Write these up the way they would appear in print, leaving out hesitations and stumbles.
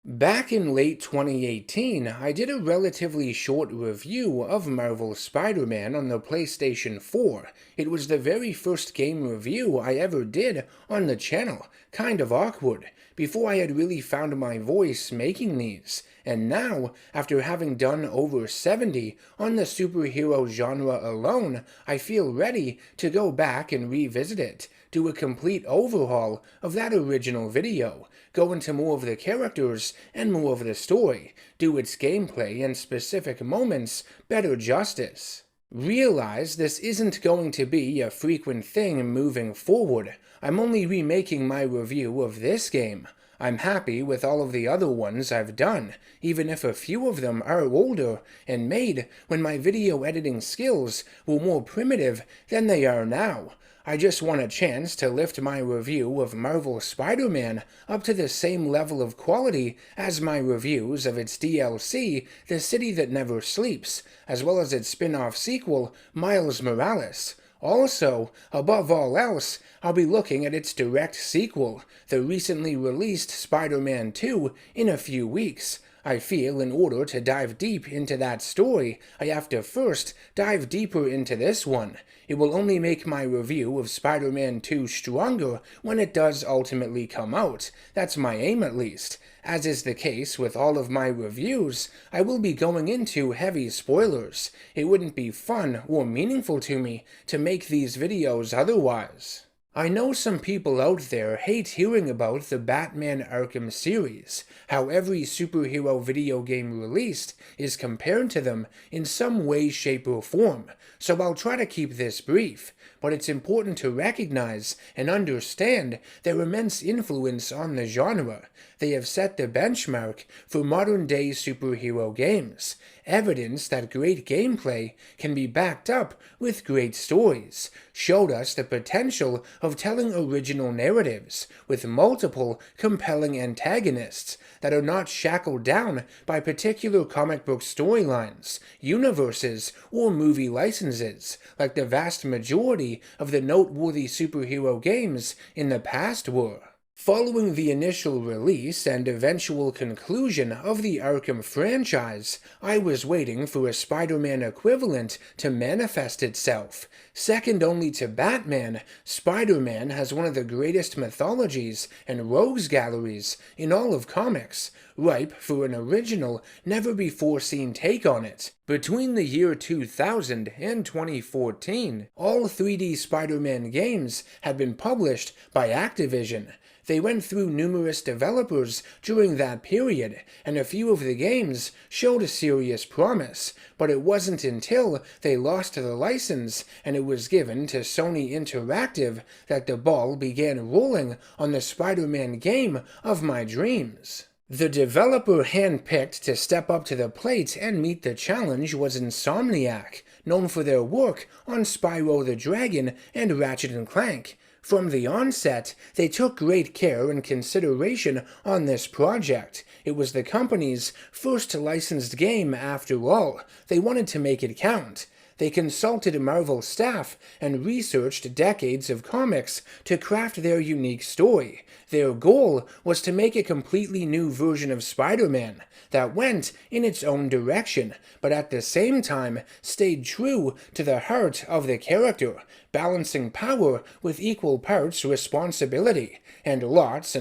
Back in late 2018, I did a relatively short review of Marvel's Spider-Man on the PlayStation 4. It was the very first game review I ever did on the channel, kind of awkward, before I had really found my voice making these. And now, after having done over 70 on the superhero genre alone, I feel ready to go back and revisit it, do a complete overhaul of that original video, go into more of the characters and more of the story, do its gameplay and specific moments better justice. Realize this isn't going to be a frequent thing moving forward. I'm only remaking my review of this game. I'm happy with all of the other ones I've done, even if a few of them are older and made when my video editing skills were more primitive than they are now. I just want a chance to lift my review of Marvel's Spider-Man up to the same level of quality as my reviews of its DLC, The City That Never Sleeps, as well as its spin-off sequel, Miles Morales. Also, above all else, I'll be looking at its direct sequel, the recently released Spider-Man 2, in a few weeks. I feel in order to dive deep into that story, I have to first dive deeper into this one. It will only make my review of Spider-Man 2 stronger when it does ultimately come out. That's my aim at least. As is the case with all of my reviews, I will be going into heavy spoilers. It wouldn't be fun or meaningful to me to make these videos otherwise. I know some people out there hate hearing about the Batman Arkham series, how every superhero video game released is compared to them in some way, shape, or form, so I'll try to keep this brief, but it's important to recognize and understand their immense influence on the genre. They have set the benchmark for modern-day superhero games, evidence that great gameplay can be backed up with great stories, showed us the potential of telling original narratives with multiple compelling antagonists that are not shackled down by particular comic book storylines, universes, or movie licenses, like the vast majority of the noteworthy superhero games in the past were. Following the initial release and eventual conclusion of the Arkham franchise, I was waiting for a Spider-Man equivalent to manifest itself. Second only to Batman, Spider-Man has one of the greatest mythologies and rogues galleries in all of comics, ripe for an original, never-before-seen take on it. Between the year 2000 and 2014, all 3D Spider-Man games had been published by Activision. They went through numerous developers during that period, and a few of the games showed a serious promise, but it wasn't until they lost the license and it was given to Sony Interactive that the ball began rolling on the Spider-Man game of my dreams. The developer handpicked to step up to the plate and meet the challenge was Insomniac, known for their work on Spyro the Dragon and Ratchet & Clank. From the onset, they took great care and consideration on this project. It was the company's first licensed game after all. They wanted to make it count. They consulted Marvel staff and researched decades of comics to craft their unique story. Their goal was to make a completely new version of Spider-Man that went in its own direction, but at the same time stayed true to the heart of the character, balancing power with equal parts responsibility, and lots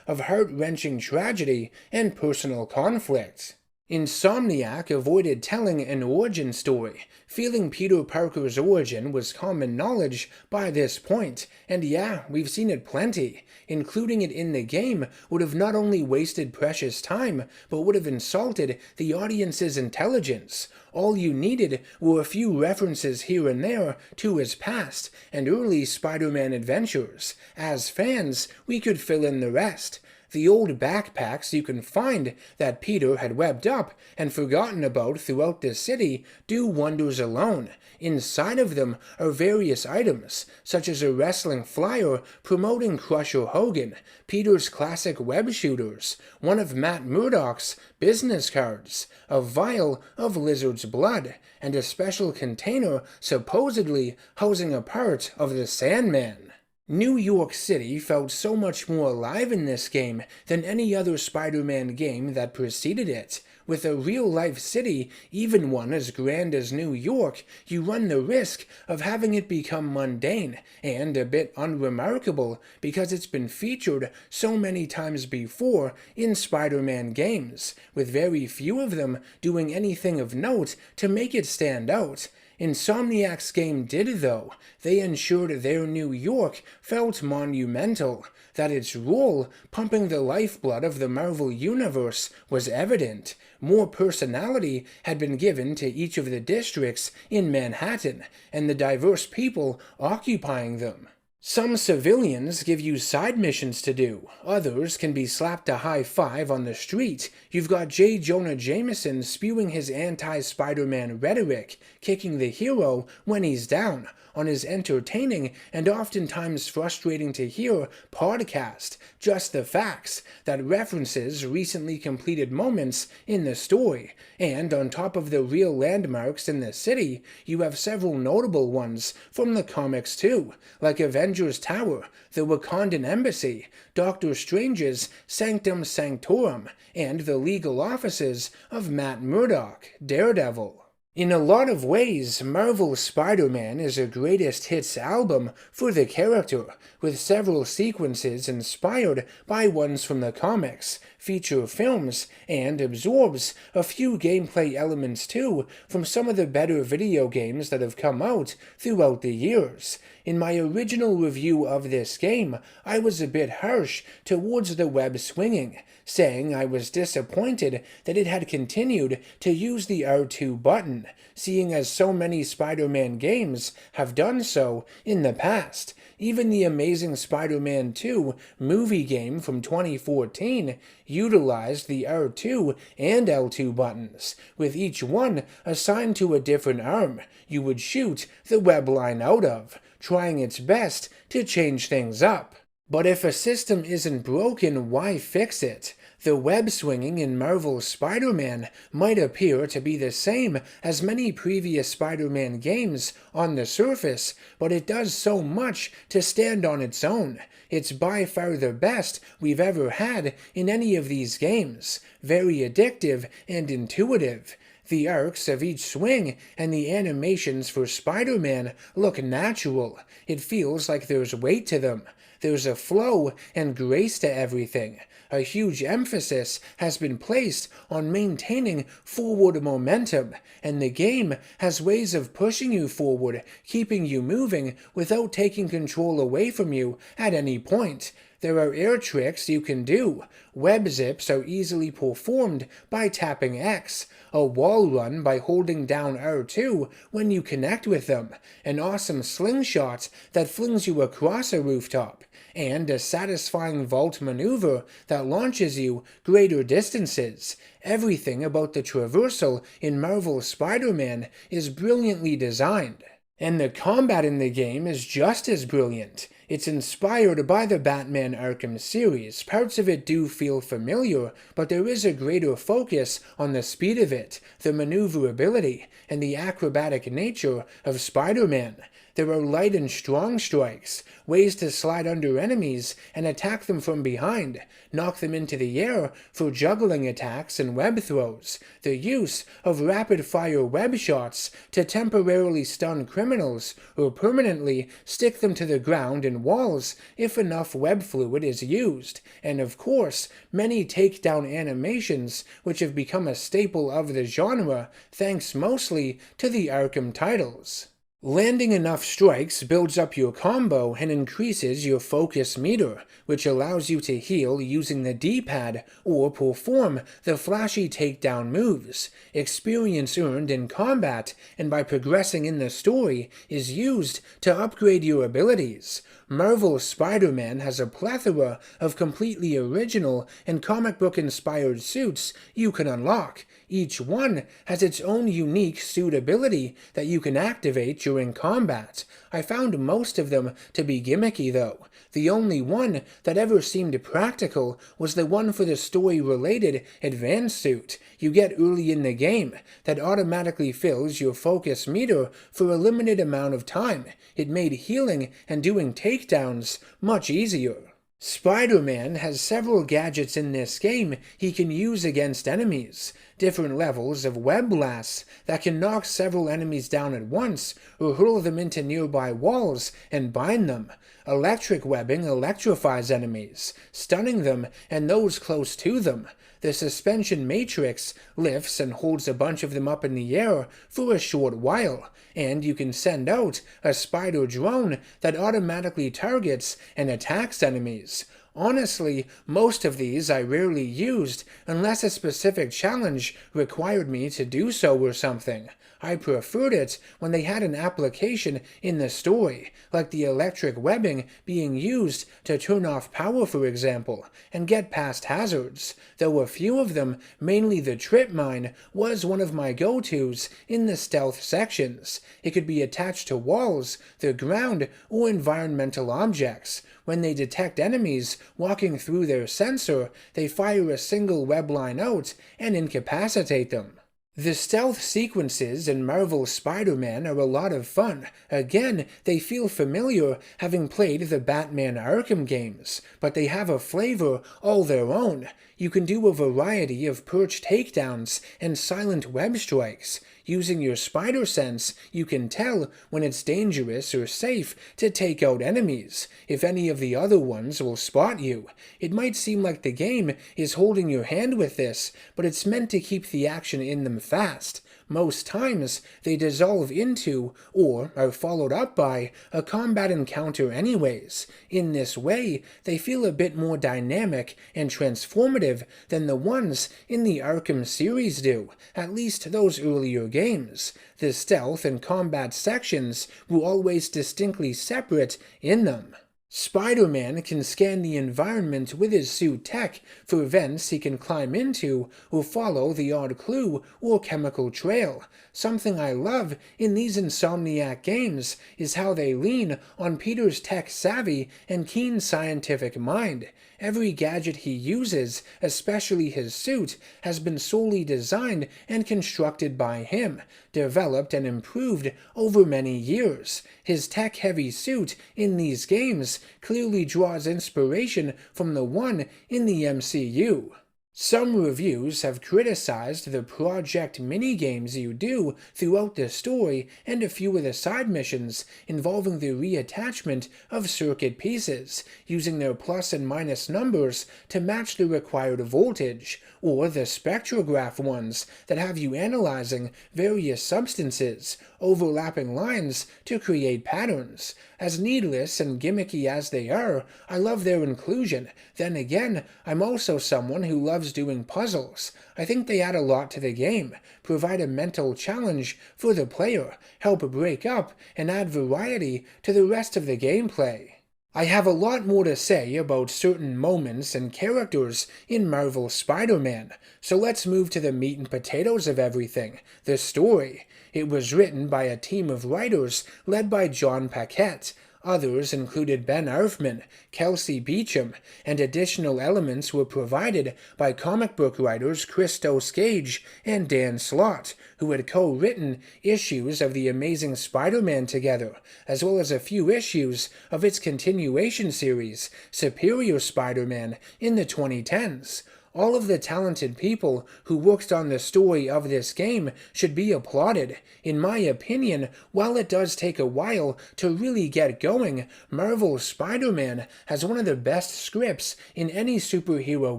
of heart-wrenching tragedy and personal conflict. Insomniac avoided telling an origin story, feeling Peter Parker's origin was common knowledge by this point, and yeah, we've seen it plenty. Including it in the game would have not only wasted precious time, but would have insulted the audience's intelligence. All you needed were a few references here and there to his past and early Spider-Man adventures. As fans, we could fill in the rest. The old backpacks you can find that Peter had webbed up and forgotten about throughout the city do wonders alone. Inside of them are various items, such as a wrestling flyer promoting Crusher Hogan, Peter's classic web shooters, one of Matt Murdock's business cards, a vial of lizard's blood, and a special container supposedly housing a part of the Sandman. New York City felt so much more alive in this game than any other Spider-Man game that preceded it. With a real-life city, even one as grand as New York, you run the risk of having it become mundane and a bit unremarkable because it's been featured so many times before in Spider-Man games, with very few of them doing anything of note to make it stand out. Insomniac's game did, though. They ensured their New York felt monumental, that its role, pumping the lifeblood of the Marvel Universe, was evident. More personality had been given to each of the districts in Manhattan, and the diverse people occupying them. Some civilians give you side missions to do, others can be slapped a high five on the street. You've got J. Jonah Jameson spewing his anti-Spider-Man rhetoric, kicking the hero when he's down, on his entertaining and oftentimes frustrating to hear podcast, Just the Facts, that references recently completed moments in the story, and on top of the real landmarks in the city, you have several notable ones from the comics too, like Avengers Tower, the Wakandan Embassy, Doctor Strange's Sanctum Sanctorum, and the legal offices of Matt Murdock, Daredevil. In a lot of ways, Marvel's Spider-Man is a greatest hits album for the character, with several sequences inspired by ones from the comics, feature films, and absorbs a few gameplay elements too from some of the better video games that have come out throughout the years. In my original review of this game, I was a bit harsh towards the web swinging, saying I was disappointed that it had continued to use the R2 button, seeing as so many Spider-Man games have done so in the past. Even the Amazing Spider-Man 2 movie game from 2014 utilized the R2 and L2 buttons, with each one assigned to a different arm you would shoot the web line out of, trying its best to change things up. But if a system isn't broken, why fix it? The web swinging in Marvel's Spider-Man might appear to be the same as many previous Spider-Man games on the surface, but it does so much to stand on its own. It's by far the best we've ever had in any of these games, very addictive and intuitive. The arcs of each swing and the animations for Spider-Man look natural. It feels like there's weight to them. There's a flow and grace to everything. A huge emphasis has been placed on maintaining forward momentum, and the game has ways of pushing you forward, keeping you moving without taking control away from you at any point. There are air tricks you can do. Web zips are easily performed by tapping X, a wall run by holding down R2 when you connect with them, an awesome slingshot that flings you across a rooftop, and a satisfying vault maneuver that launches you greater distances. Everything about the traversal in Marvel's Spider-Man is brilliantly designed. And the combat in the game is just as brilliant. It's inspired by the Batman Arkham series. Parts of it do feel familiar, but there is a greater focus on the speed of it, the maneuverability, and the acrobatic nature of Spider-Man. There are light and strong strikes, ways to slide under enemies and attack them from behind, knock them into the air for juggling attacks and web throws, the use of rapid-fire web shots to temporarily stun criminals or permanently stick them to the ground and walls if enough web fluid is used, and of course, many takedown animations which have become a staple of the genre thanks mostly to the Arkham titles. Landing enough strikes builds up your combo and increases your focus meter, which allows you to heal using the D-pad or perform the flashy takedown moves. Experience earned in combat and by progressing in the story is used to upgrade your abilities. Marvel's Spider-Man has a plethora of completely original and comic book-inspired suits you can unlock. Each one has its own unique suit ability that you can activate during combat. I found most of them to be gimmicky though. The only one that ever seemed practical was the one for the story-related advanced suit you get early in the game that automatically fills your focus meter for a limited amount of time. It made healing and doing takedowns takedowns much easier. Spider-Man has several gadgets in this game he can use against enemies, different levels of web blasts that can knock several enemies down at once or hurl them into nearby walls and bind them. Electric webbing electrifies enemies, stunning them and those close to them. The suspension matrix lifts and holds a bunch of them up in the air for a short while, and you can send out a spider drone that automatically targets and attacks enemies. Honestly, most of these I rarely used unless a specific challenge required me to do so or something. I preferred it when they had an application in the story, like the electric webbing being used to turn off power for example, and get past hazards, though a few of them, mainly the trip mine, was one of my go-tos in the stealth sections. It could be attached to walls, the ground, or environmental objects. When they detect enemies walking through their sensor, they fire a single web line out and incapacitate them. The stealth sequences in Marvel's Spider-Man are a lot of fun. Again, they feel familiar having played the Batman Arkham games, but they have a flavor all their own. You can do a variety of perch takedowns and silent web strikes. Using your spider sense, you can tell when it's dangerous or safe to take out enemies, if any of the other ones will spot you. It might seem like the game is holding your hand with this, but it's meant to keep the action in them fast. Most times, they dissolve into, or are followed up by, a combat encounter anyways. In this way, they feel a bit more dynamic and transformative than the ones in the Arkham series do, at least those earlier games. The stealth and combat sections were always distinctly separate in them. Spider-Man can scan the environment with his suit tech for vents he can climb into or follow the odd clue or chemical trail. Something I love in these Insomniac games is how they lean on Peter's tech savvy and keen scientific mind. Every gadget he uses, especially his suit, has been solely designed and constructed by him, developed and improved over many years. His tech-heavy suit in these games clearly draws inspiration from the one in the MCU. Some reviews have criticized the project minigames you do throughout the story and a few of the side missions involving the reattachment of circuit pieces, using their plus and minus numbers to match the required voltage, or the spectrograph ones that have you analyzing various substances, overlapping lines to create patterns. As needless and gimmicky as they are, I love their inclusion. Then again, I'm also someone who loves doing puzzles. I think they add a lot to the game, provide a mental challenge for the player, help break up, and add variety to the rest of the gameplay. I have a lot more to say about certain moments and characters in Marvel's Spider-Man, so let's move to the meat and potatoes of everything, the story. It was written by a team of writers led by John Paquette. Others included Ben Arfman, Kelsey Beecham, and additional elements were provided by comic book writers Christos Gage and Dan Slott, who had co-written issues of The Amazing Spider-Man together, as well as a few issues of its continuation series, Superior Spider-Man, in the 2010s. All of the talented people who worked on the story of this game should be applauded. In my opinion, while it does take a while to really get going, Marvel's Spider-Man has one of the best scripts in any superhero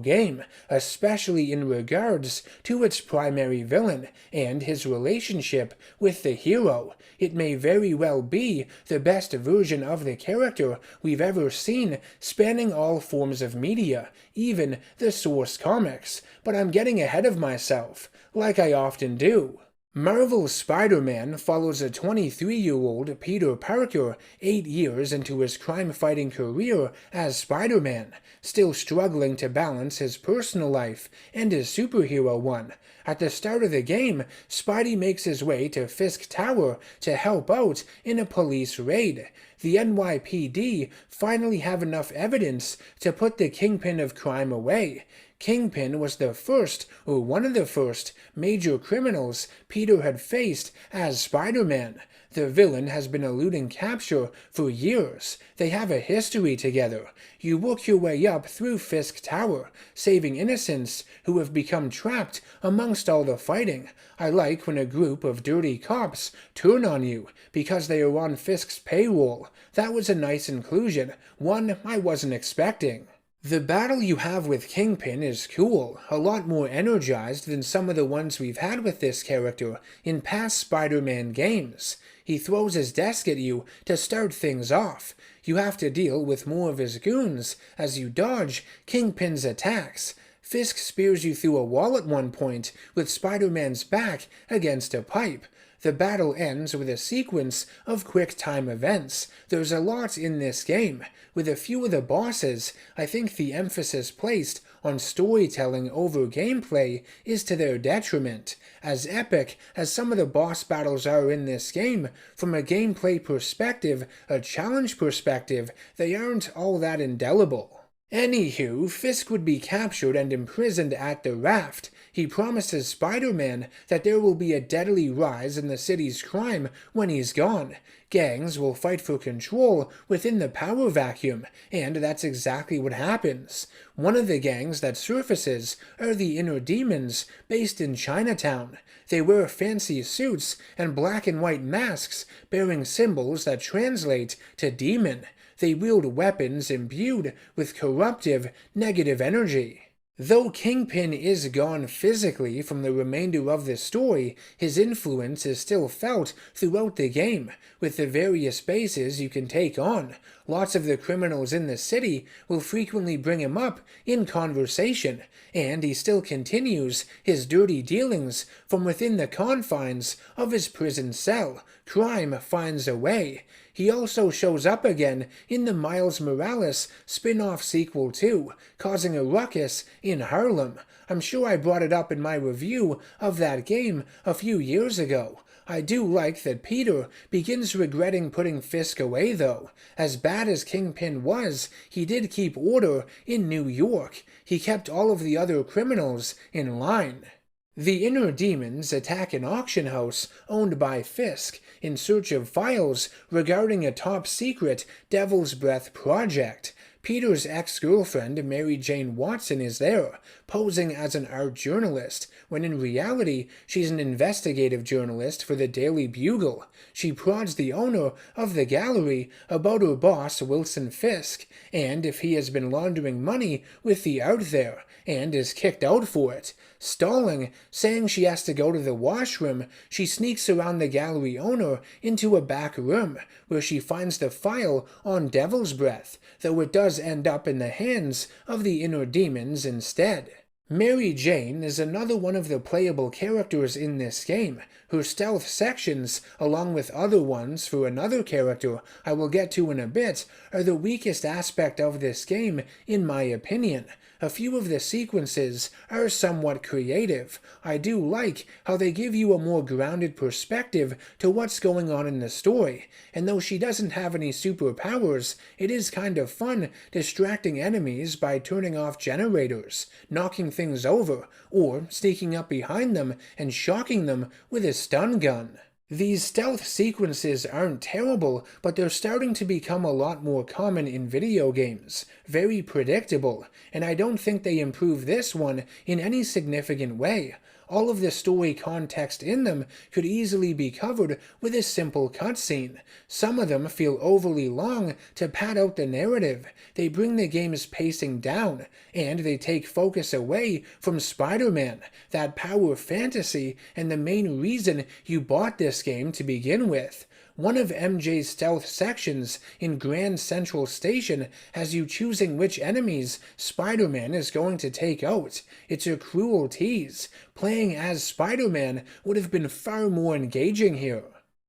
game, especially in regards to its primary villain and his relationship with the hero. It may very well be the best version of the character we've ever seen, spanning all forms of media, even the source comics, but I'm getting ahead of myself, like I often do. Marvel's Spider-Man follows a 23-year-old Peter Parker 8 years into his crime-fighting career as Spider-Man, still struggling to balance his personal life and his superhero one. At the start of the game, Spidey makes his way to Fisk Tower to help out in a police raid. The NYPD finally have enough evidence to put the Kingpin of crime away. Kingpin was the first, or one of the first, major criminals Peter had faced as Spider-Man. The villain has been eluding capture for years. They have a history together. You work your way up through Fisk Tower, saving innocents who have become trapped amongst all the fighting. I like when a group of dirty cops turn on you because they are on Fisk's payroll. That was a nice inclusion, one I wasn't expecting. The battle you have with Kingpin is cool, a lot more energized than some of the ones we've had with this character in past Spider-Man games. He throws his desk at you to start things off. You have to deal with more of his goons as you dodge Kingpin's attacks. Fisk spears you through a wall at one point with Spider-Man's back against a pipe. The battle ends with a sequence of quick-time events. There's a lot in this game. With a few of the bosses, I think the emphasis placed on storytelling over gameplay is to their detriment. As epic as some of the boss battles are in this game, from a gameplay perspective, a challenge perspective, they aren't all that indelible. Anywho, Fisk would be captured and imprisoned at the raft. He promises Spider-Man that there will be a deadly rise in the city's crime when he's gone. Gangs will fight for control within the power vacuum, and that's exactly what happens. One of the gangs that surfaces are the Inner Demons, based in Chinatown. They wear fancy suits and black and white masks bearing symbols that translate to demon. They wield weapons imbued with corruptive, negative energy. Though Kingpin is gone physically from the remainder of the story, his influence is still felt throughout the game, with the various bases you can take on. Lots of the criminals in the city will frequently bring him up in conversation, and he still continues his dirty dealings from within the confines of his prison cell. Crime finds a way. He also shows up again in the Miles Morales spin-off sequel too, causing a ruckus in Harlem. I'm sure I brought it up in my review of that game a few years ago. I do like that Peter begins regretting putting Fisk away though. As bad as Kingpin was, he did keep order in New York. He kept all of the other criminals in line. The Inner Demons attack an auction house owned by Fisk in search of files regarding a top-secret Devil's Breath project. Peter's ex-girlfriend, Mary Jane Watson, is there, posing as an art journalist, when in reality she's an investigative journalist for the Daily Bugle. She prods the owner of the gallery about her boss, Wilson Fisk, and if he has been laundering money with the art there, and is kicked out for it. Stalling, saying she has to go to the washroom, she sneaks around the gallery owner into a back room, where she finds the file on Devil's Breath, though it does end up in the hands of the Inner Demons instead. Mary Jane is another one of the playable characters in this game. Her stealth sections, along with other ones for another character I will get to in a bit, are the weakest aspect of this game in my opinion. A few of the sequences are somewhat creative. I do like how they give you a more grounded perspective to what's going on in the story, and though she doesn't have any superpowers, it is kind of fun distracting enemies by turning off generators, knocking things over, or sneaking up behind them and shocking them with a stun gun. These stealth sequences aren't terrible, but they're starting to become a lot more common in video games. Very predictable, and I don't think they improve this one in any significant way. All of the story context in them could easily be covered with a simple cutscene. Some of them feel overly long to pad out the narrative. They bring the game's pacing down, and they take focus away from Spider-Man, that power fantasy, and the main reason you bought this game to begin with. One of MJ's stealth sections in Grand Central Station has you choosing which enemies Spider-Man is going to take out. It's a cruel tease. Playing as Spider-Man would have been far more engaging here.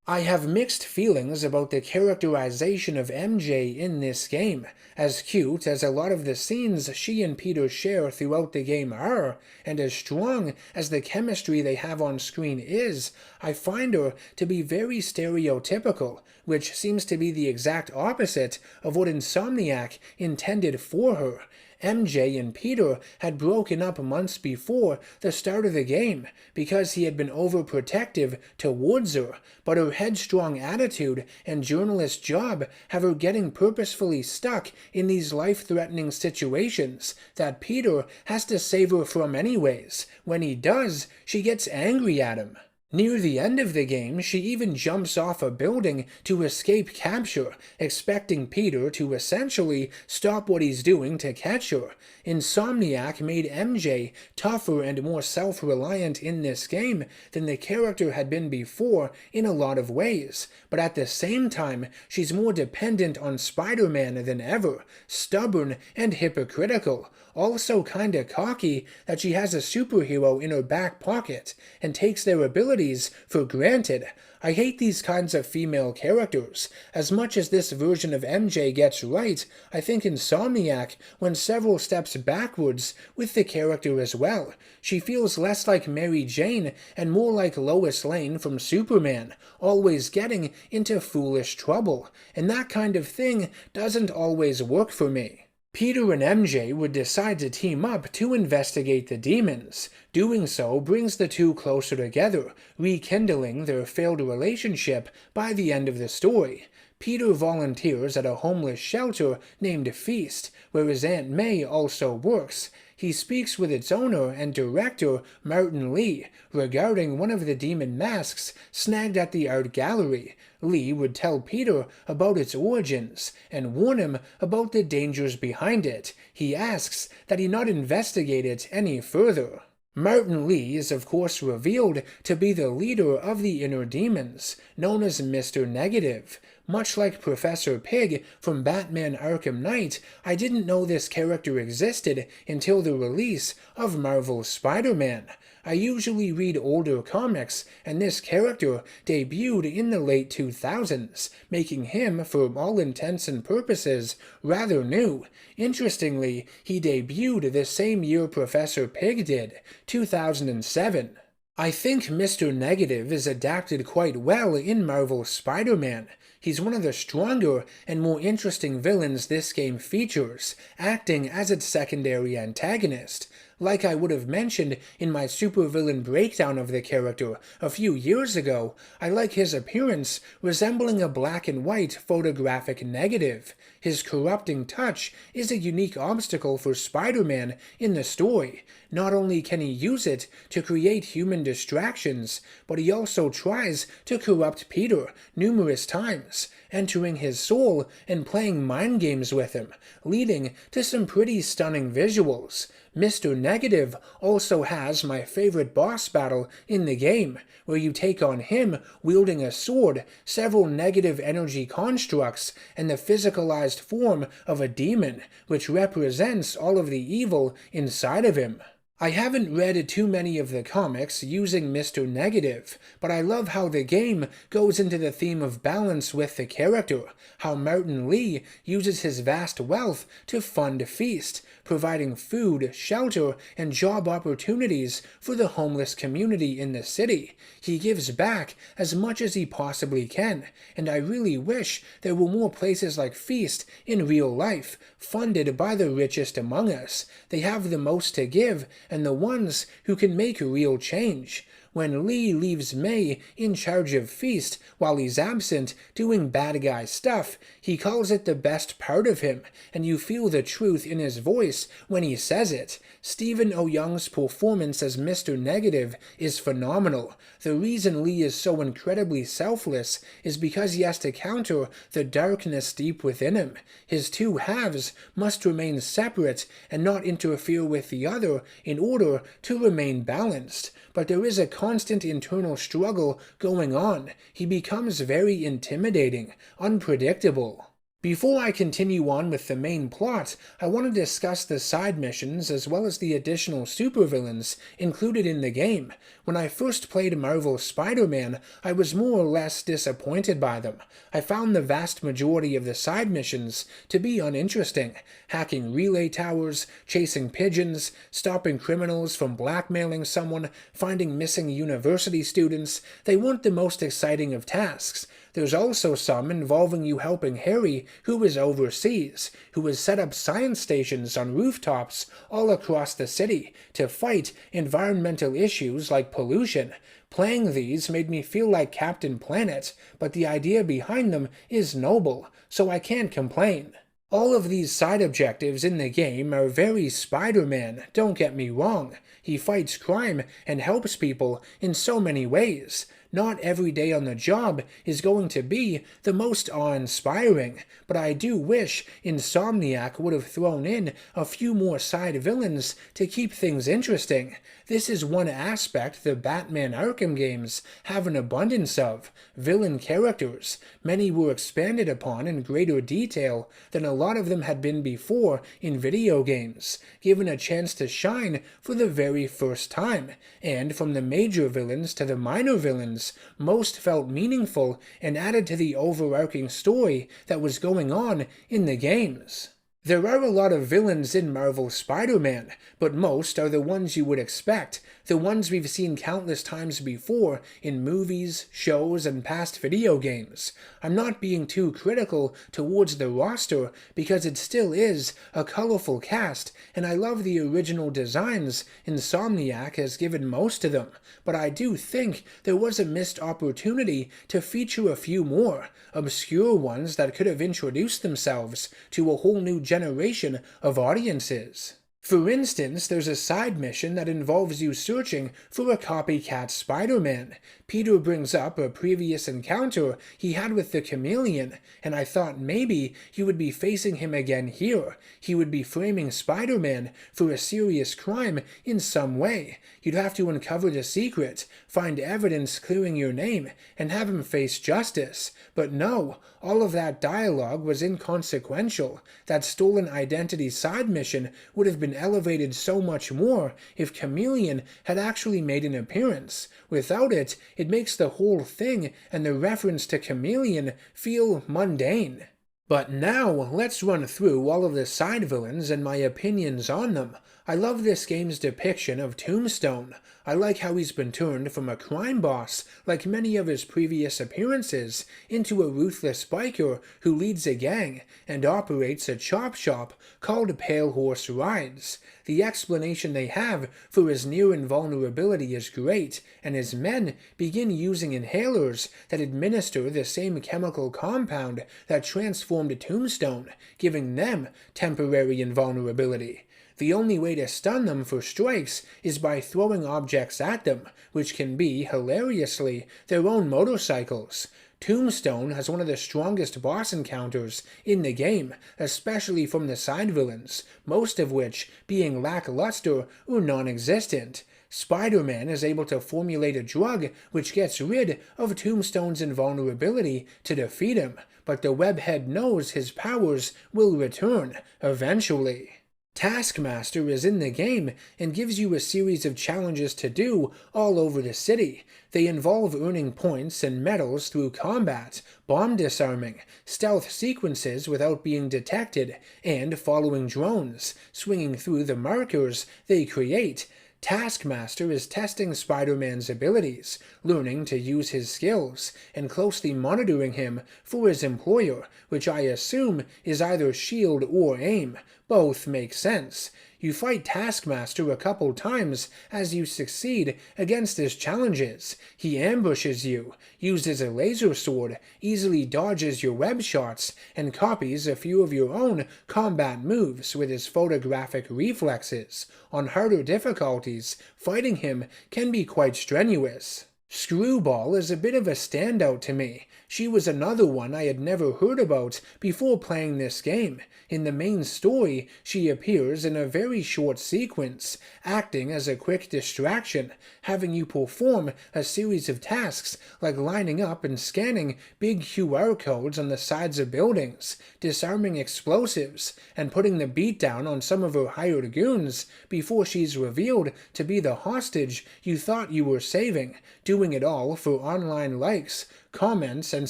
I have mixed feelings about the characterization of MJ in this game. As cute as a lot of the scenes she and Peter share throughout the game are, and as strong as the chemistry they have on screen is, I find her to be very stereotypical, which seems to be the exact opposite of what Insomniac intended for her. MJ and Peter had broken up months before the start of the game because he had been overprotective towards her, but her headstrong attitude and journalist job have her getting purposefully stuck in these life-threatening situations that Peter has to save her from anyways. When he does, she gets angry at him. Near the end of the game, she even jumps off a building to escape capture, expecting Peter to essentially stop what he's doing to catch her. Insomniac made MJ tougher and more self-reliant in this game than the character had been before in a lot of ways, but at the same time, she's more dependent on Spider-Man than ever, stubborn and hypocritical, also kinda cocky that she has a superhero in her back pocket and takes their abilities for granted. I hate these kinds of female characters. As much as this version of MJ gets right, I think Insomniac went several steps backwards with the character as well. She feels less like Mary Jane and more like Lois Lane from Superman, always getting into foolish trouble, and that kind of thing doesn't always work for me. Peter and MJ would decide to team up to investigate the demons. Doing so brings the two closer together, rekindling their failed relationship by the end of the story. Peter volunteers at a homeless shelter named Feast, where his Aunt May also works. He speaks with its owner and director, Martin Lee, regarding one of the demon masks snagged at the art gallery. Lee would tell Peter about its origins and warn him about the dangers behind it. He asks that he not investigate it any further. Martin Lee is of course revealed to be the leader of the inner demons, known as Mr. Negative. Much like Professor Pig from Batman Arkham Knight, I didn't know this character existed until the release of Marvel's Spider-Man. I usually read older comics, and this character debuted in the late 2000s, making him, for all intents and purposes, rather new. Interestingly, he debuted the same year Professor Pig did, 2007. I think Mr. Negative is adapted quite well in Marvel's Spider-Man. He's one of the stronger and more interesting villains this game features, acting as its secondary antagonist. Like I would have mentioned in my supervillain breakdown of the character a few years ago, I like his appearance resembling a black and white photographic negative. His corrupting touch is a unique obstacle for Spider-Man in the story. Not only can he use it to create human distractions, but he also tries to corrupt Peter numerous times, entering his soul and playing mind games with him, leading to some pretty stunning visuals. Mr. Negative also has my favorite boss battle in the game, where you take on him wielding a sword, several negative energy constructs, and the physicalized form of a demon, which represents all of the evil inside of him. I haven't read too many of the comics using Mr. Negative, but I love how the game goes into the theme of balance with the character, how Martin Lee uses his vast wealth to fund Feast, providing food, shelter, and job opportunities for the homeless community in the city. He gives back as much as he possibly can, and I really wish there were more places like Feast in real life, funded by the richest among us. They have the most to give, and the ones who can make real change. When Lee leaves May in charge of Feast while he's absent doing bad guy stuff, he calls it the best part of him, and you feel the truth in his voice when he says it. Stephen O. Young's performance as Mr. Negative is phenomenal. The reason Lee is so incredibly selfless is because he has to counter the darkness deep within him. His two halves must remain separate and not interfere with the other in order to remain balanced. But there is a constant internal struggle going on. He becomes very intimidating, unpredictable. Before I continue on with the main plot, I want to discuss the side missions as well as the additional supervillains included in the game. When I first played Marvel's Spider-Man, I was more or less disappointed by them. I found the vast majority of the side missions to be uninteresting. Hacking relay towers, chasing pigeons, stopping criminals from blackmailing someone, finding missing university students, they weren't the most exciting of tasks. There's also some involving you helping Harry, who is overseas, who has set up science stations on rooftops all across the city to fight environmental issues like pollution. Playing these made me feel like Captain Planet, but the idea behind them is noble, so I can't complain. All of these side objectives in the game are very Spider-Man, don't get me wrong. He fights crime and helps people in so many ways. Not every day on the job is going to be the most awe-inspiring, but I do wish Insomniac would have thrown in a few more side villains to keep things interesting. This is one aspect the Batman Arkham games have an abundance of, villain characters. Many were expanded upon in greater detail than a lot of them had been before in video games, given a chance to shine for the very first time, and from the major villains to the minor villains, most felt meaningful and added to the overarching story that was going on in the games. There are a lot of villains in Marvel Spider-Man, but most are the ones you would expect, the ones we've seen countless times before in movies, shows, and past video games. I'm not being too critical towards the roster because it still is a colorful cast, and I love the original designs Insomniac has given most of them, but I do think there was a missed opportunity to feature a few more, obscure ones that could have introduced themselves to a whole new generation of audiences. For instance, there's a side mission that involves you searching for a copycat Spider-Man. Peter brings up a previous encounter he had with the Chameleon, and I thought maybe you would be facing him again here. He would be framing Spider-Man for a serious crime in some way. You'd have to uncover the secret, find evidence clearing your name, and have him face justice. But no, all of that dialogue was inconsequential. That stolen identity side mission would have been elevated so much more if Chameleon had actually made an appearance. Without it, it makes the whole thing and the reference to Chameleon feel mundane. But now, let's run through all of the side villains and my opinions on them. I love this game's depiction of Tombstone. I like how he's been turned from a crime boss, like many of his previous appearances, into a ruthless biker who leads a gang and operates a chop shop called Pale Horse Rides. The explanation they have for his near invulnerability is great, and his men begin using inhalers that administer the same chemical compound that transformed Tombstone, giving them temporary invulnerability. The only way to stun them for strikes is by throwing objects at them, which can be, hilariously, their own motorcycles. Tombstone has one of the strongest boss encounters in the game, especially from the side villains, most of which being lackluster or non-existent. Spider-Man is able to formulate a drug which gets rid of Tombstone's invulnerability to defeat him, but the webhead knows his powers will return eventually. Taskmaster is in the game and gives you a series of challenges to do all over the city. They involve earning points and medals through combat, bomb disarming, stealth sequences without being detected, and following drones, swinging through the markers they create. Taskmaster is testing Spider-Man's abilities, learning to use his skills, and closely monitoring him for his employer, which I assume is either SHIELD or AIM. Both make sense. You fight Taskmaster a couple times as you succeed against his challenges. He ambushes you, uses a laser sword, easily dodges your web shots, and copies a few of your own combat moves with his photographic reflexes. On harder difficulties, fighting him can be quite strenuous. Screwball is a bit of a standout to me. She was another one I had never heard about before playing this game. In the main story, she appears in a very short sequence, acting as a quick distraction, having you perform a series of tasks like lining up and scanning big QR codes on the sides of buildings, disarming explosives, and putting the beat down on some of her hired goons before she's revealed to be the hostage you thought you were saving, doing it all for online likes, comments, and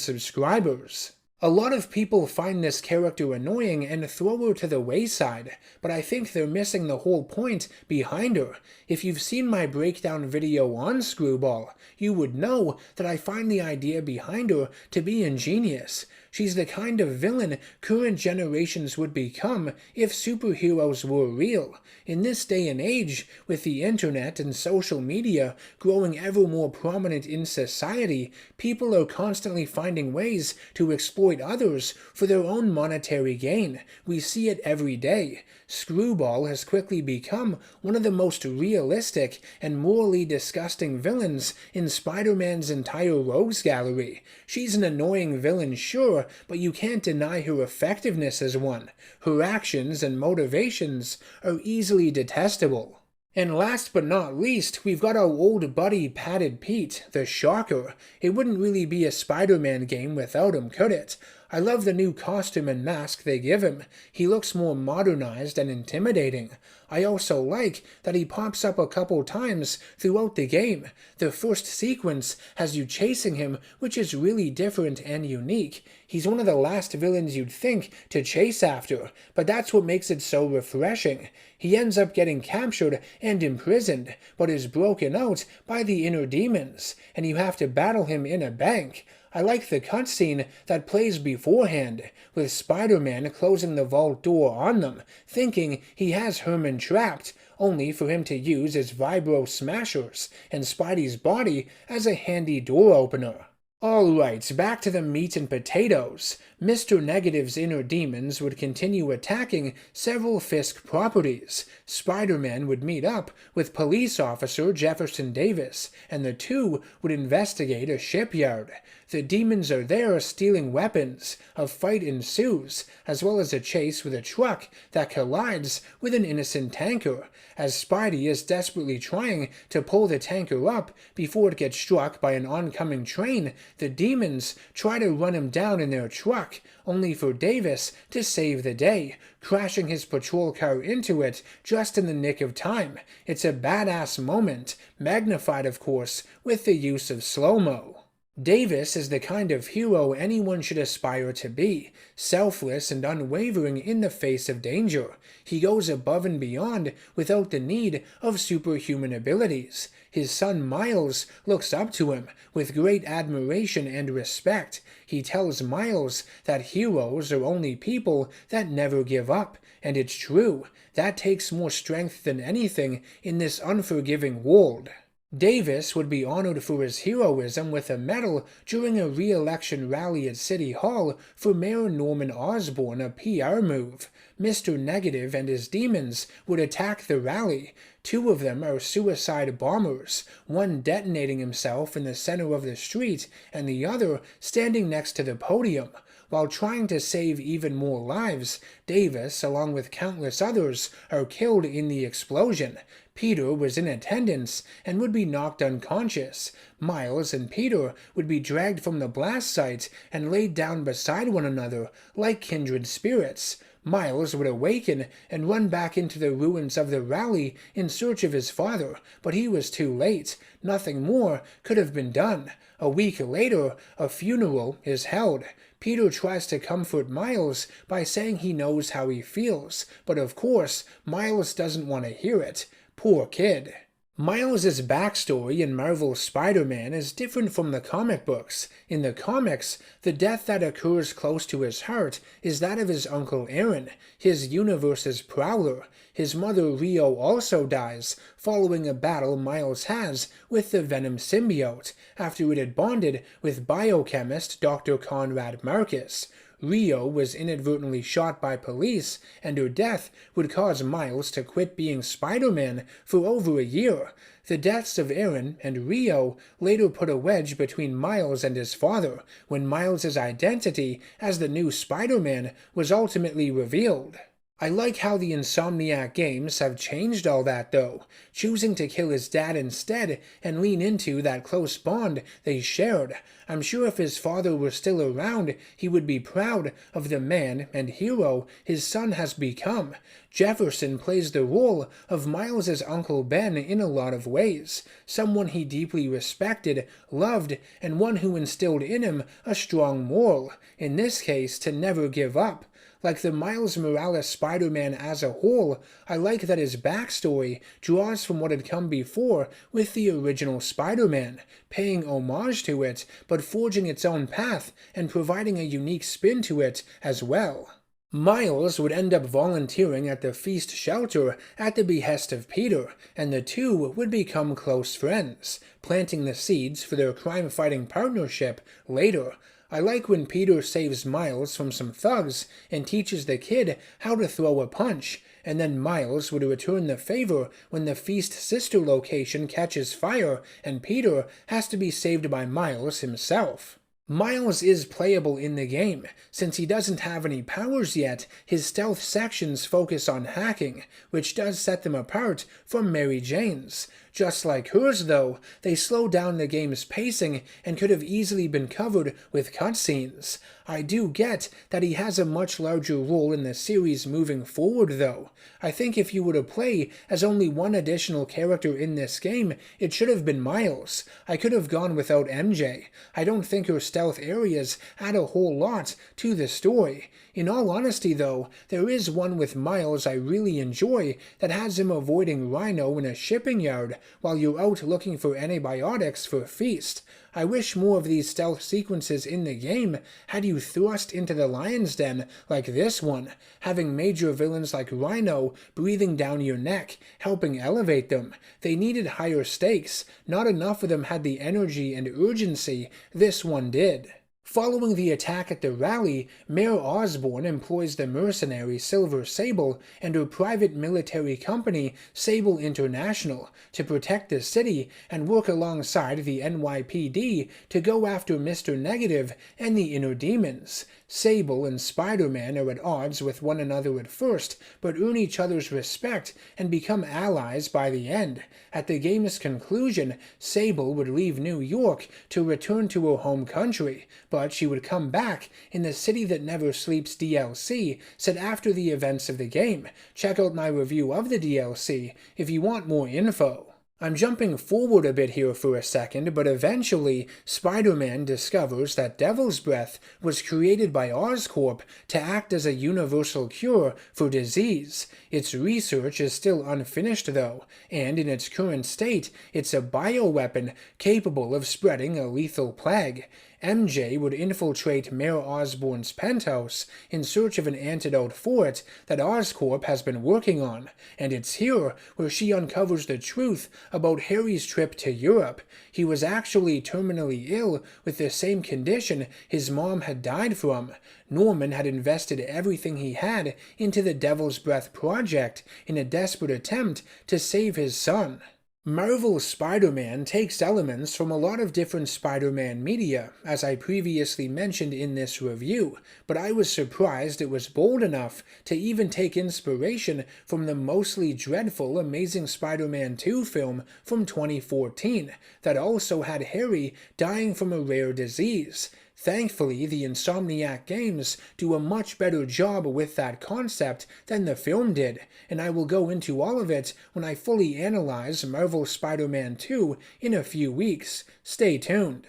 subscribers. A lot of people find this character annoying and throw her to the wayside, but I think they're missing the whole point behind her. If you've seen my breakdown video on Screwball, you would know that I find the idea behind her to be ingenious. She's the kind of villain current generations would become if superheroes were real. In this day and age, with the internet and social media growing ever more prominent in society, people are constantly finding ways to exploit others for their own monetary gain. We see it every day. Screwball has quickly become one of the most realistic and morally disgusting villains in Spider-Man's entire rogues gallery. She's an annoying villain, sure, but you can't deny her effectiveness as one. Her actions and motivations are easily detestable. And last but not least, we've got our old buddy Padded Pete, the Shocker. It wouldn't really be a Spider-Man game without him, could it? I love the new costume and mask they give him. He looks more modernized and intimidating. I also like that he pops up a couple times throughout the game. The first sequence has you chasing him, which is really different and unique. He's one of the last villains you'd think to chase after, but that's what makes it so refreshing. He ends up getting captured and imprisoned, but is broken out by the inner demons, and you have to battle him in a bank. I like the cutscene that plays beforehand, with Spider-Man closing the vault door on them, thinking he has Herman trapped, only for him to use his vibro smashers and Spidey's body as a handy door opener. Alright, back to the meat and potatoes. Mr. Negative's inner demons would continue attacking several Fisk properties. Spider-Man would meet up with police officer Jefferson Davis, and the two would investigate a shipyard. The demons are there stealing weapons. A fight ensues, as well as a chase with a truck that collides with an innocent tanker, as Spidey is desperately trying to pull the tanker up before it gets struck by an oncoming train. The demons try to run him down in their truck, only for Davis to save the day, crashing his patrol car into it just in the nick of time. It's a badass moment, magnified of course with the use of slow-mo. Davis is the kind of hero anyone should aspire to be, selfless and unwavering in the face of danger. He goes above and beyond without the need of superhuman abilities. His son Miles looks up to him with great admiration and respect. He tells Miles that heroes are only people that never give up, and it's true. That takes more strength than anything in this unforgiving world. Davis would be honored for his heroism with a medal during a re-election rally at City Hall for Mayor Norman Osborn, a PR move. Mr. Negative and his demons would attack the rally. Two of them are suicide bombers, one detonating himself in the center of the street and the other standing next to the podium. While trying to save even more lives, Davis, along with countless others, are killed in the explosion. Peter was in attendance and would be knocked unconscious. Miles and Peter would be dragged from the blast site and laid down beside one another like kindred spirits. Miles would awaken and run back into the ruins of the rally in search of his father, but he was too late. Nothing more could have been done. A week later, a funeral is held. Peter tries to comfort Miles by saying he knows how he feels, but of course, Miles doesn't want to hear it. Poor kid. Miles' backstory in Marvel's Spider-Man is different from the comic books. In the comics, the death that occurs close to his heart is that of his uncle Aaron, his universe's prowler. His mother Rio also dies, following a battle Miles has with the Venom symbiote, after it had bonded with biochemist Dr. Conrad Marcus. Rio was inadvertently shot by police, and her death would cause Miles to quit being Spider-Man for over a year. The deaths of Aaron and Rio later put a wedge between Miles and his father, when Miles' identity as the new Spider-Man was ultimately revealed. I like how the Insomniac games have changed all that though, choosing to kill his dad instead and lean into that close bond they shared. I'm sure if his father were still around, he would be proud of the man and hero his son has become. Jefferson plays the role of Miles's Uncle Ben in a lot of ways, someone he deeply respected, loved, and one who instilled in him a strong moral, in this case to never give up. Like the Miles Morales Spider-Man as a whole, I like that his backstory draws from what had come before with the original Spider-Man, paying homage to it, but forging its own path and providing a unique spin to it as well. Miles would end up volunteering at the Feast shelter at the behest of Peter, and the two would become close friends, planting the seeds for their crime-fighting partnership later. I like when Peter saves Miles from some thugs and teaches the kid how to throw a punch, and then Miles would return the favor when the Feast sister location catches fire and Peter has to be saved by Miles himself. Miles is playable in the game. Since he doesn't have any powers yet, his stealth sections focus on hacking, which does set them apart from Mary Jane's. Just like hers though, they slow down the game's pacing and could have easily been covered with cutscenes. I do get that he has a much larger role in the series moving forward though. I think if you were to play as only one additional character in this game, it should have been Miles. I could have gone without MJ. I don't think her stealth areas add a whole lot to the story. In all honesty though, there is one with Miles I really enjoy that has him avoiding Rhino in a shipping yard while you're out looking for antibiotics for Feast. I wish more of these stealth sequences in the game had you thrust into the lion's den like this one, having major villains like Rhino breathing down your neck, helping elevate them. They needed higher stakes, not enough of them had the energy and urgency this one did. Following the attack at the rally, Mayor Osborn employs the mercenary Silver Sable and her private military company, Sable International, to protect the city and work alongside the NYPD to go after Mr. Negative and the Inner Demons. Sable and Spider-Man are at odds with one another at first, but earn each other's respect and become allies by the end. At the game's conclusion, Sable would leave New York to return to her home country, but she would come back in the City That Never Sleeps DLC, set after the events of the game. Check out my review of the DLC if you want more info. I'm jumping forward a bit here for a second, but eventually, Spider-Man discovers that Devil's Breath was created by Oscorp to act as a universal cure for disease. Its research is still unfinished though, and in its current state, it's a bioweapon capable of spreading a lethal plague. MJ would infiltrate Mayor Osborn's penthouse in search of an antidote for it that Oscorp has been working on, and it's here where she uncovers the truth about Harry's trip to Europe. He was actually terminally ill with the same condition his mom had died from. Norman had invested everything he had into the Devil's Breath project in a desperate attempt to save his son. Marvel's Spider-Man takes elements from a lot of different Spider-Man media, as I previously mentioned in this review, but I was surprised it was bold enough to even take inspiration from the mostly dreadful Amazing Spider-Man 2 film from 2014, that also had Harry dying from a rare disease. Thankfully, the Insomniac games do a much better job with that concept than the film did, and I will go into all of it when I fully analyze Marvel's Spider-Man 2 in a few weeks. Stay tuned.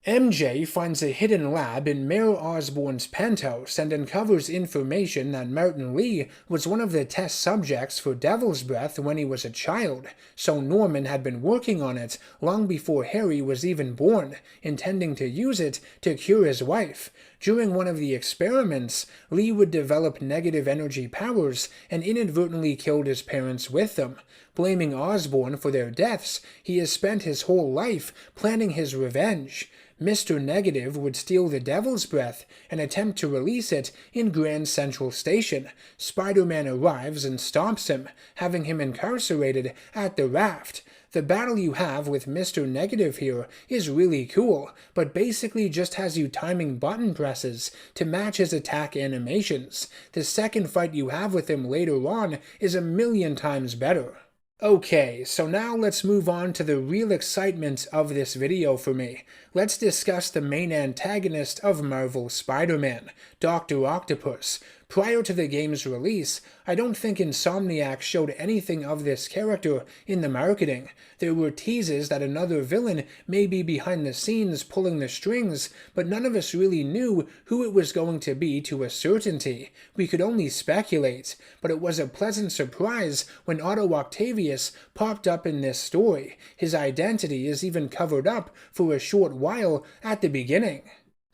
MJ finds a hidden lab in Mayor Osborn's penthouse and uncovers information that Martin Lee was one of the test subjects for Devil's Breath when he was a child, so Norman had been working on it long before Harry was even born, intending to use it to cure his wife. During one of the experiments, Lee would develop negative energy powers and inadvertently killed his parents with them. Blaming Osborn for their deaths, he has spent his whole life planning his revenge. Mr. Negative would steal the Devil's Breath and attempt to release it in Grand Central Station. Spider-Man arrives and stops him, having him incarcerated at the raft. The battle you have with Mr. Negative here is really cool, but basically just has you timing button presses to match his attack animations. The second fight you have with him later on is a million times better. Okay, so now let's move on to the real excitement of this video for me. Let's discuss the main antagonist of Marvel's Spider-Man, Doctor Octopus. Prior to the game's release, I don't think Insomniac showed anything of this character in the marketing. There were teases that another villain may be behind the scenes pulling the strings, but none of us really knew who it was going to be to a certainty. We could only speculate, but it was a pleasant surprise when Otto Octavius popped up in this story. His identity is even covered up for a short while at the beginning.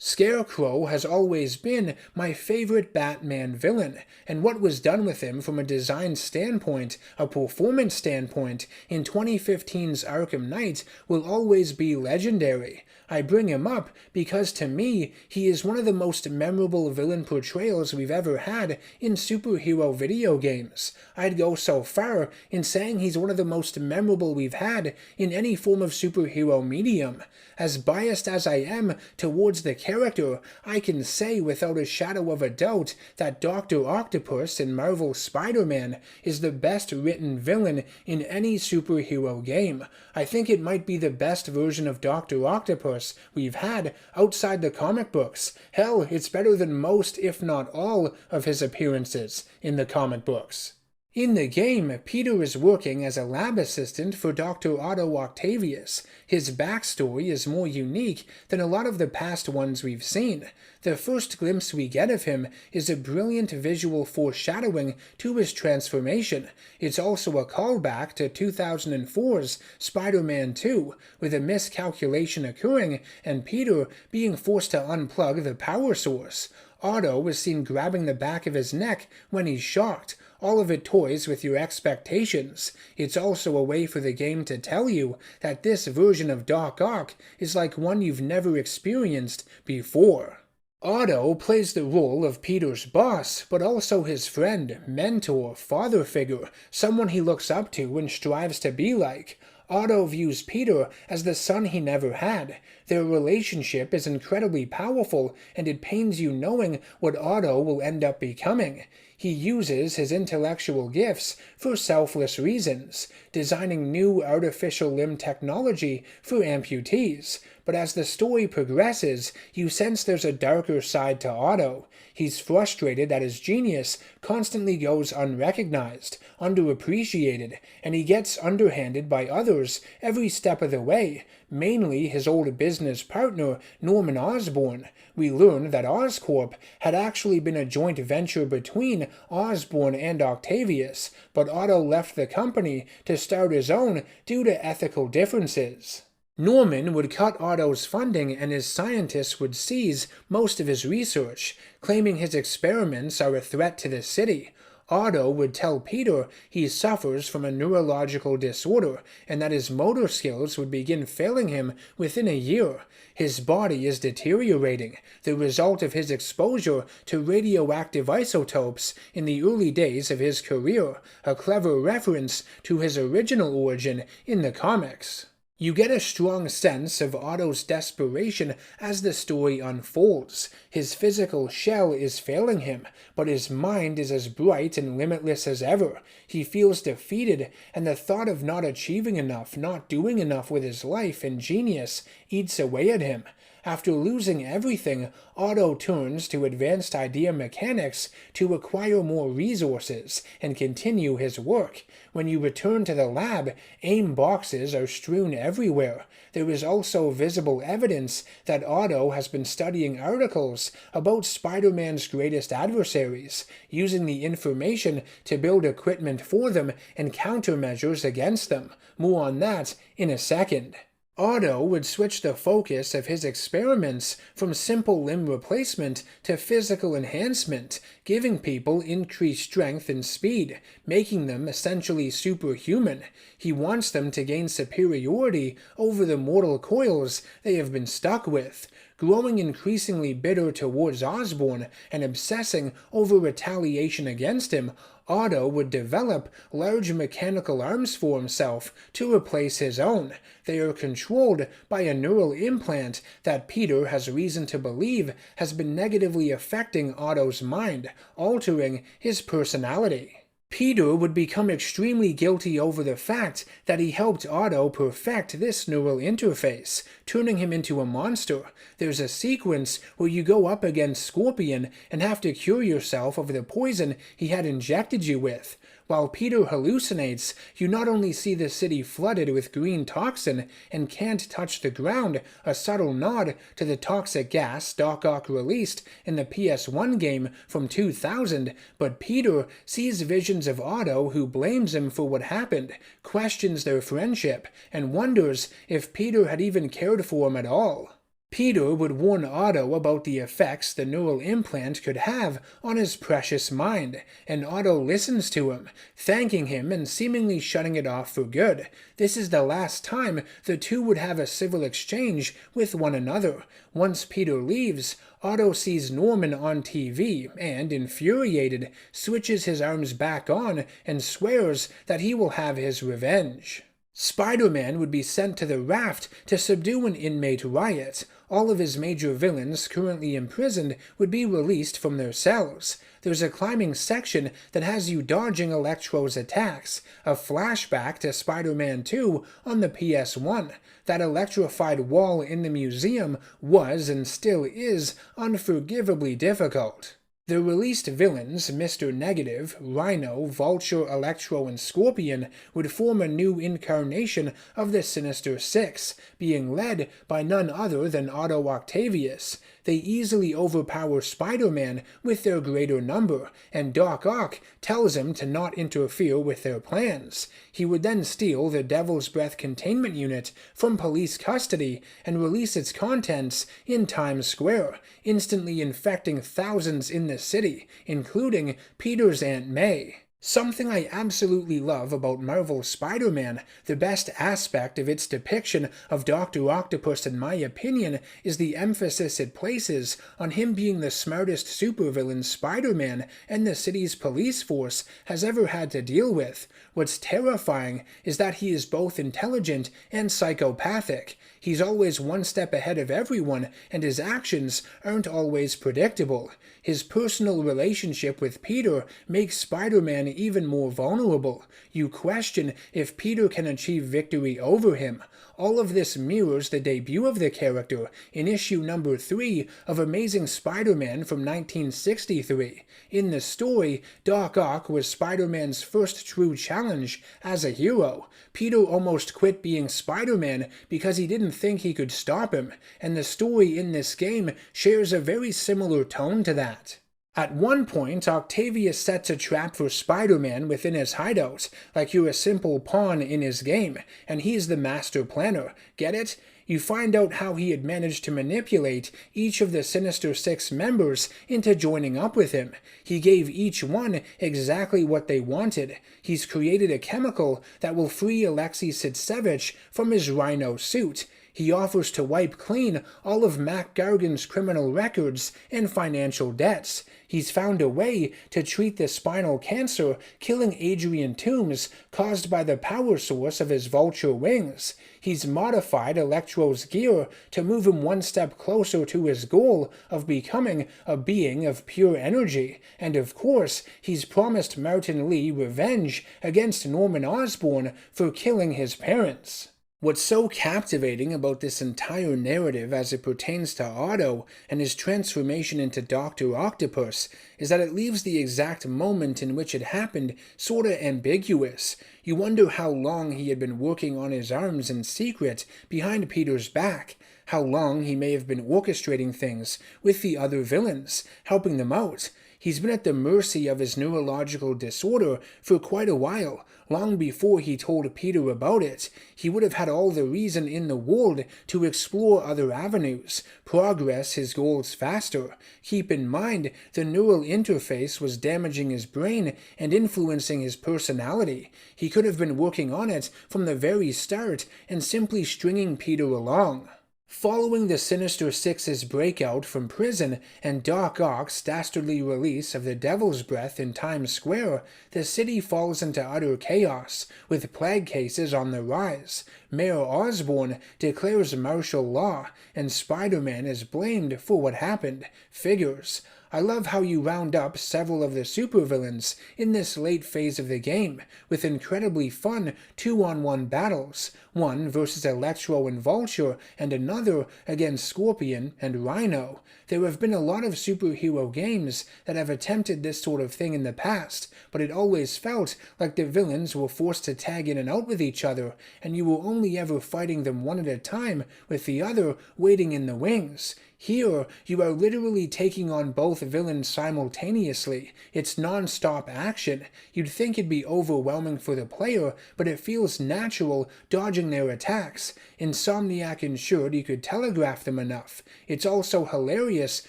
Scarecrow has always been my favorite Batman villain, and what was done with him from a design standpoint, a performance standpoint, in 2015's Arkham Knight will always be legendary. I bring him up because to me, he is one of the most memorable villain portrayals we've ever had in superhero video games. I'd go so far in saying he's one of the most memorable we've had in any form of superhero medium. As biased as I am towards the character, I can say without a shadow of a doubt that Doctor Octopus in Marvel's Spider-Man is the best written villain in any superhero game. I think it might be the best version of Doctor Octopus we've had outside the comic books. Hell, it's better than most, if not all, of his appearances in the comic books. In the game, Peter is working as a lab assistant for Dr. Otto Octavius. His backstory is more unique than a lot of the past ones we've seen. The first glimpse we get of him is a brilliant visual foreshadowing to his transformation. It's also a callback to 2004's Spider-Man 2, with a miscalculation occurring and Peter being forced to unplug the power source. Otto is seen grabbing the back of his neck when he's shocked. All of it toys with your expectations. It's also a way for the game to tell you that this version of Doc Ock is like one you've never experienced before. Otto plays the role of Peter's boss, but also his friend, mentor, father figure, someone he looks up to and strives to be like. Otto views Peter as the son he never had. Their relationship is incredibly powerful, and it pains you knowing what Otto will end up becoming. He uses his intellectual gifts for selfless reasons, designing new artificial limb technology for amputees. But as the story progresses, you sense there's a darker side to Otto. He's frustrated that his genius constantly goes unrecognized, underappreciated, and he gets underhanded by others every step of the way, mainly his old business partner, Norman Osborn. We learn that Oscorp had actually been a joint venture between Osborn and Octavius, but Otto left the company to start his own due to ethical differences. Norman would cut Otto's funding and his scientists would seize most of his research, claiming his experiments are a threat to the city. Otto would tell Peter he suffers from a neurological disorder and that his motor skills would begin failing him within a year. His body is deteriorating, the result of his exposure to radioactive isotopes in the early days of his career, a clever reference to his original origin in the comics. You get a strong sense of Otto's desperation as the story unfolds. His physical shell is failing him, but his mind is as bright and limitless as ever. He feels defeated, and the thought of not achieving enough, not doing enough with his life and genius eats away at him. After losing everything, Otto turns to advanced idea mechanics to acquire more resources and continue his work. When you return to the lab, AIM boxes are strewn everywhere. There is also visible evidence that Otto has been studying articles about Spider-Man's greatest adversaries, using the information to build equipment for them and countermeasures against them. More on that in a second. Otto would switch the focus of his experiments from simple limb replacement to physical enhancement, giving people increased strength and speed, making them essentially superhuman. He wants them to gain superiority over the mortal coils they have been stuck with. growing increasingly bitter towards Osborn and obsessing over retaliation against him, Otto would develop large mechanical arms for himself to replace his own. They are controlled by a neural implant that Peter has reason to believe has been negatively affecting Otto's mind, altering his personality. Peter would become extremely guilty over the fact that he helped Otto perfect this neural interface, turning him into a monster. There's a sequence where you go up against Scorpion and have to cure yourself of the poison he had injected you with. While Peter hallucinates, you not only see the city flooded with green toxin and can't touch the ground, a subtle nod to the toxic gas Doc Ock released in the PS1 game from 2000, but Peter sees visions of Otto who blames him for what happened, questions their friendship, and wonders if Peter had even cared for him at all. Peter would warn Otto about the effects the neural implant could have on his precious mind, and Otto listens to him, thanking him and seemingly shutting it off for good. This is the last time the two would have a civil exchange with one another. Once Peter leaves, Otto sees Norman on TV and, infuriated, switches his arms back on and swears that he will have his revenge. Spider-Man would be sent to the raft to subdue an inmate riot. All of his major villains currently imprisoned would be released from their cells. There's a climbing section that has you dodging Electro's attacks, a flashback to Spider-Man 2 on the PS1. That electrified wall in the museum was and still is unforgivably difficult. The released villains, Mr. Negative, Rhino, Vulture, Electro, and Scorpion, would form a new incarnation of the Sinister Six, being led by none other than Otto Octavius. They easily overpower Spider-Man with their greater number, and Doc Ock tells him to not interfere with their plans. He would then steal the Devil's Breath containment unit from police custody and release its contents in Times Square, instantly infecting thousands in the city, including Peter's Aunt May. Something I absolutely love about Marvel's Spider-Man, the best aspect of its depiction of Doctor Octopus in my opinion, is the emphasis it places on him being the smartest supervillain Spider-Man and the city's police force has ever had to deal with. What's terrifying is that he is both intelligent and psychopathic. He's always one step ahead of everyone, and his actions aren't always predictable. His personal relationship with Peter makes Spider-Man even more vulnerable. You question if Peter can achieve victory over him. All of this mirrors the debut of the character in issue number 3 of Amazing Spider-Man from 1963. In the story, Doc Ock was Spider-Man's first true challenge as a hero. Peter almost quit being Spider-Man because he didn't think he could stop him, and the story in this game shares a very similar tone to that. At one point, Octavius sets a trap for Spider-Man within his hideout, like you're a simple pawn in his game, and he's the master planner. Get it? You find out how he had managed to manipulate each of the Sinister Six members into joining up with him. He gave each one exactly what they wanted. He's created a chemical that will free Alexei Sitsevich from his Rhino suit. He offers to wipe clean all of Mac Gargan's criminal records and financial debts. He's found a way to treat the spinal cancer killing Adrian Toomes caused by the power source of his vulture wings. He's modified Electro's gear to move him one step closer to his goal of becoming a being of pure energy. And of course, he's promised Martin Lee revenge against Norman Osborn for killing his parents. What's so captivating about this entire narrative as it pertains to Otto and his transformation into Doctor Octopus is that it leaves the exact moment in which it happened sorta ambiguous. You wonder how long he had been working on his arms in secret behind Peter's back, how long he may have been orchestrating things with the other villains, helping them out. He's been at the mercy of his neurological disorder for quite a while. Long before he told Peter about it, he would have had all the reason in the world to explore other avenues, progress his goals faster. Keep in mind, the neural interface was damaging his brain and influencing his personality. He could have been working on it from the very start and simply stringing Peter along. Following the Sinister Six's breakout from prison and Doc Ock's dastardly release of the Devil's Breath in Times Square, the city falls into utter chaos, with plague cases on the rise. Mayor Osborn declares martial law, and Spider-Man is blamed for what happened. Figures. I love how you round up several of the supervillains in this late phase of the game, with incredibly fun 2-on-1 battles, one versus Electro and Vulture, and another against Scorpion and Rhino. There have been a lot of superhero games that have attempted this sort of thing in the past, but it always felt like the villains were forced to tag in and out with each other, and you were only ever fighting them one at a time, with the other waiting in the wings. Here, you are literally taking on both villains simultaneously. It's non-stop action. You'd think it'd be overwhelming for the player, but it feels natural dodging their attacks. Insomniac ensured you could telegraph them enough. It's also hilarious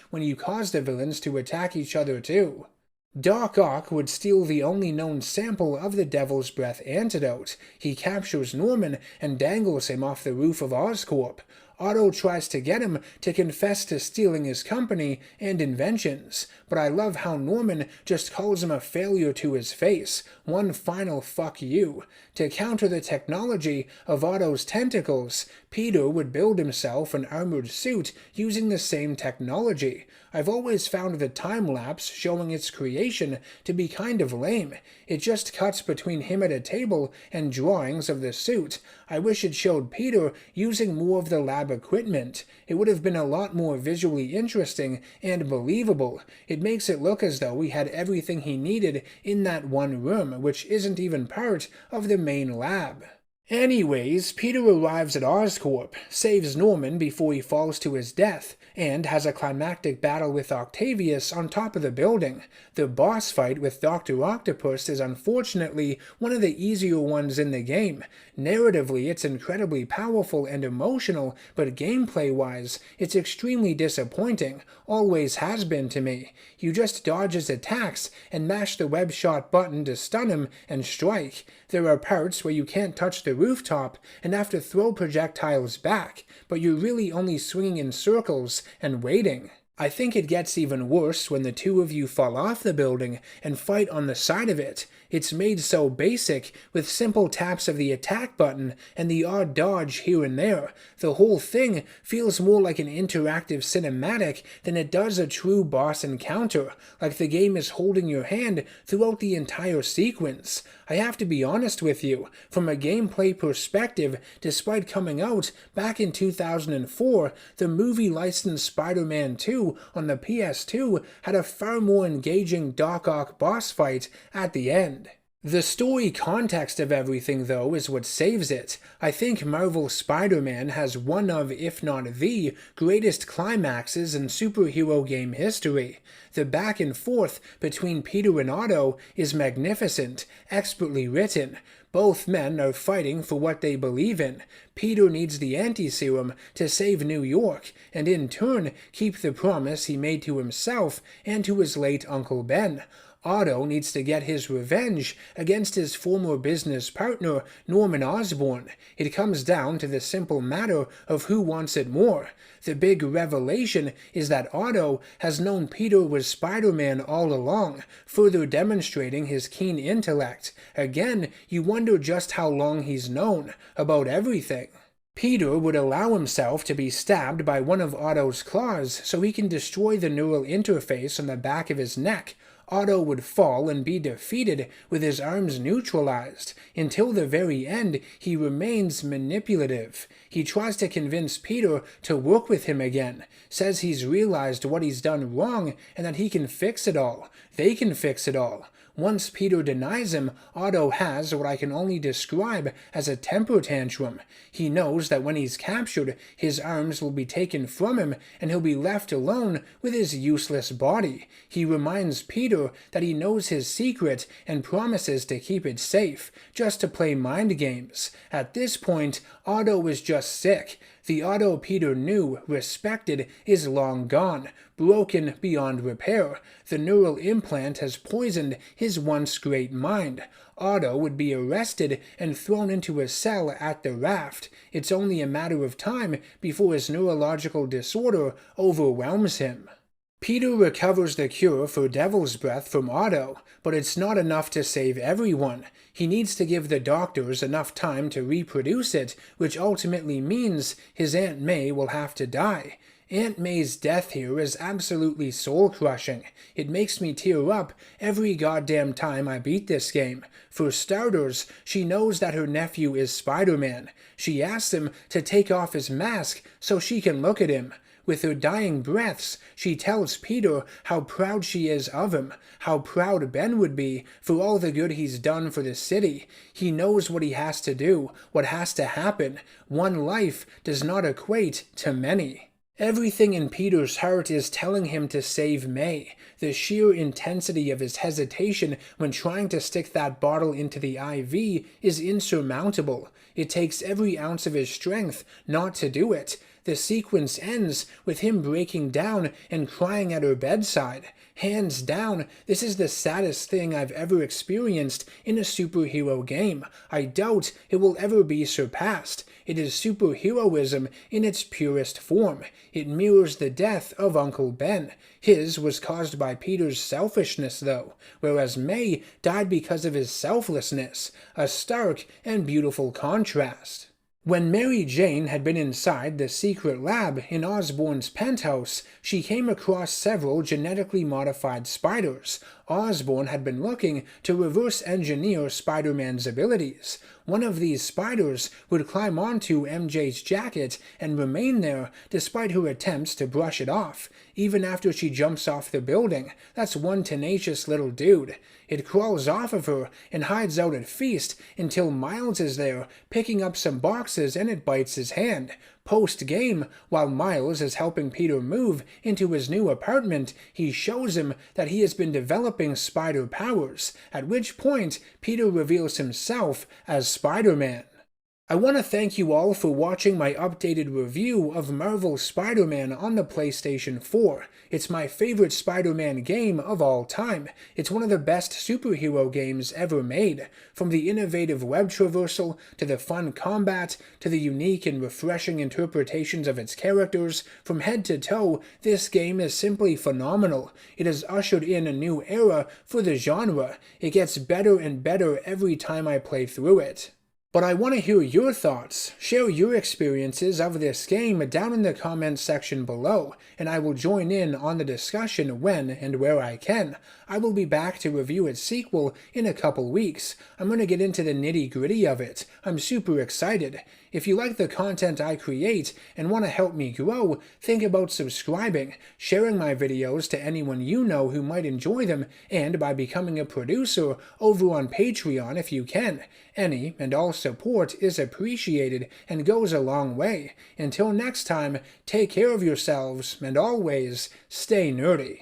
when you cause the villains to attack each other too. Doc Ock would steal the only known sample of the Devil's Breath antidote. He captures Norman and dangles him off the roof of Oscorp. Otto tries to get him to confess to stealing his company and inventions, but I love how Norman just calls him a failure to his face, one final fuck you. To counter the technology of Otto's tentacles, Peter would build himself an armored suit using the same technology. I've always found the time-lapse showing its creation to be kind of lame. It just cuts between him at a table and drawings of the suit. I wish it showed Peter using more of the lab equipment. It would have been a lot more visually interesting and believable. It makes it look as though he had everything he needed in that one room, which isn't even part of the main lab. Anyways, Peter arrives at Oscorp, saves Norman before he falls to his death, and has a climactic battle with Octavius on top of the building. The boss fight with Doctor Octopus is unfortunately one of the easier ones in the game. Narratively, it's incredibly powerful and emotional, but gameplay-wise, it's extremely disappointing. Always has been to me. You just dodge his attacks and mash the web shot button to stun him and strike. There are parts where you can't touch the rooftop and have to throw projectiles back, but you're really only swinging in circles and waiting. I think it gets even worse when the two of you fall off the building and fight on the side of it. It's made so basic, with simple taps of the attack button and the odd dodge here and there. The whole thing feels more like an interactive cinematic than it does a true boss encounter, like the game is holding your hand throughout the entire sequence. I have to be honest with you, from a gameplay perspective, despite coming out back in 2004, the movie licensed Spider-Man 2 on the PS2 had a far more engaging Doc Ock boss fight at the end. The story context of everything, though, is what saves it. I think Marvel's Spider-Man has one of, if not the, greatest climaxes in superhero game history. The back and forth between Peter and Otto is magnificent, expertly written. Both men are fighting for what they believe in. Peter needs the anti-serum to save New York, and in turn keep the promise he made to himself and to his late Uncle Ben. Otto needs to get his revenge against his former business partner, Norman Osborn. It comes down to the simple matter of who wants it more. The big revelation is that Otto has known Peter was Spider-Man all along, further demonstrating his keen intellect. Again, you wonder just how long he's known about everything. Peter would allow himself to be stabbed by one of Otto's claws so he can destroy the neural interface on the back of his neck. Otto would fall and be defeated with his arms neutralized. Until the very end, he remains manipulative. He tries to convince Peter to work with him again, says he's realized what he's done wrong and that he can fix it all. They can fix it all. Once Peter denies him, Otto has what I can only describe as a temper tantrum. He knows that when he's captured, his arms will be taken from him and he'll be left alone with his useless body. He reminds Peter that he knows his secret and promises to keep it safe, just to play mind games. At this point, Otto is just sick. The Otto Peter knew, respected, is long gone, broken beyond repair. The neural implant has poisoned his once great mind. Otto would be arrested and thrown into a cell at the raft. It's only a matter of time before his neurological disorder overwhelms him. Peter recovers the cure for Devil's Breath from Otto, but it's not enough to save everyone. He needs to give the doctors enough time to reproduce it, which ultimately means his Aunt May will have to die. Aunt May's death here is absolutely soul-crushing. It makes me tear up every goddamn time I beat this game. For starters, she knows that her nephew is Spider-Man. She asks him to take off his mask so she can look at him. With her dying breaths, she tells Peter how proud she is of him, how proud Ben would be for all the good he's done for the city. He knows what he has to do, what has to happen. One life does not equate to many. Everything in Peter's heart is telling him to save May. The sheer intensity of his hesitation when trying to stick that bottle into the IV is insurmountable. It takes every ounce of his strength not to do it. The sequence ends with him breaking down and crying at her bedside. Hands down, this is the saddest thing I've ever experienced in a superhero game. I doubt it will ever be surpassed. It is superheroism in its purest form. It mirrors the death of Uncle Ben. His was caused by Peter's selfishness, though, whereas May died because of his selflessness. A stark and beautiful contrast. When Mary Jane had been inside the secret lab in Osborn's penthouse, she came across several genetically modified spiders. Osborn had been looking to reverse engineer Spider-Man's abilities. One of these spiders would climb onto MJ's jacket and remain there despite her attempts to brush it off, even after she jumps off the building. That's one tenacious little dude. It crawls off of her and hides out at Feast until Miles is there, picking up some boxes, and it bites his hand. Post-game, while Miles is helping Peter move into his new apartment, he shows him that he has been developing spider powers, at which point Peter reveals himself as Spider-Man. I want to thank you all for watching my updated review of Marvel's Spider-Man on the PlayStation 4. It's my favorite Spider-Man game of all time. It's one of the best superhero games ever made. From the innovative web traversal, to the fun combat, to the unique and refreshing interpretations of its characters, from head to toe, this game is simply phenomenal. It has ushered in a new era for the genre. It gets better and better every time I play through it. But I want to hear your thoughts. Share your experiences of this game down in the comments section below, and I will join in on the discussion when and where I can. I will be back to review its sequel in a couple weeks. I'm going to get into the nitty-gritty of it. I'm super excited. If you like the content I create and want to help me grow, think about subscribing, sharing my videos to anyone you know who might enjoy them, and by becoming a producer over on Patreon if you can. Any and all support is appreciated and goes a long way. Until next time, take care of yourselves and always stay nerdy.